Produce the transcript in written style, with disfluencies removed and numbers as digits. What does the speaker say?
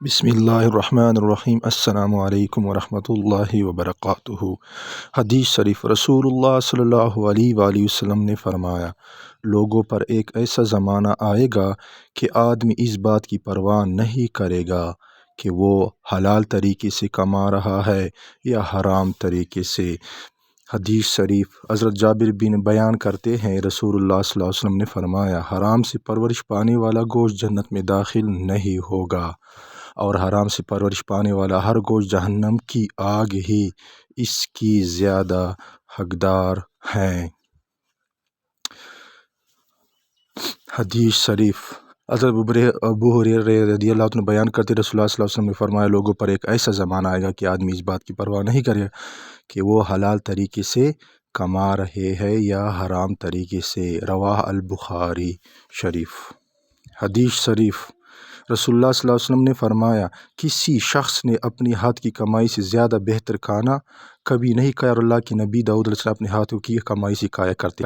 بسم اللہ الرحمن الرحیم۔ السلام علیکم ورحمۃ اللہ وبرکاتہ۔ حدیث شریف، رسول اللہ صلی اللہ علیہ وآلہ وسلم نے فرمایا، لوگوں پر ایک ایسا زمانہ آئے گا کہ آدمی اس بات کی پرواہ نہیں کرے گا کہ وہ حلال طریقے سے کما رہا ہے یا حرام طریقے سے۔ حدیث شریف، حضرت جابر بن بیان کرتے ہیں، رسول اللہ صلی اللہ علیہ وسلم نے فرمایا، حرام سے پرورش پانے والا گوشت جنت میں داخل نہیں ہوگا، اور حرام سے پرورش پانے والا ہر گوشت جہنم کی آگ ہی اس کی زیادہ حقدار ہیں۔ حدیث شریف، حضرت ابو ہریرہ رضی اللہ عنہ بیان کرتے، رسول اللہ صلی اللہ علیہ وسلم نے فرمایا، لوگوں پر ایک ایسا زمانہ آئے گا کہ آدمی اس بات کی پرواہ نہیں کرے گا کہ وہ حلال طریقے سے کما رہے ہیں یا حرام طریقے سے۔ رواہ البخاری شریف۔ حدیث شریف، رسول اللہ صلی اللہ علیہ وسلم نے فرمایا، کسی شخص نے اپنی ہاتھ کی کمائی سے زیادہ بہتر کھانا کبھی نہیں کھایا، اور اللہ کے نبی داؤد علیہ السلام اپنے ہاتھوں کی کمائی سے کھایا کرتے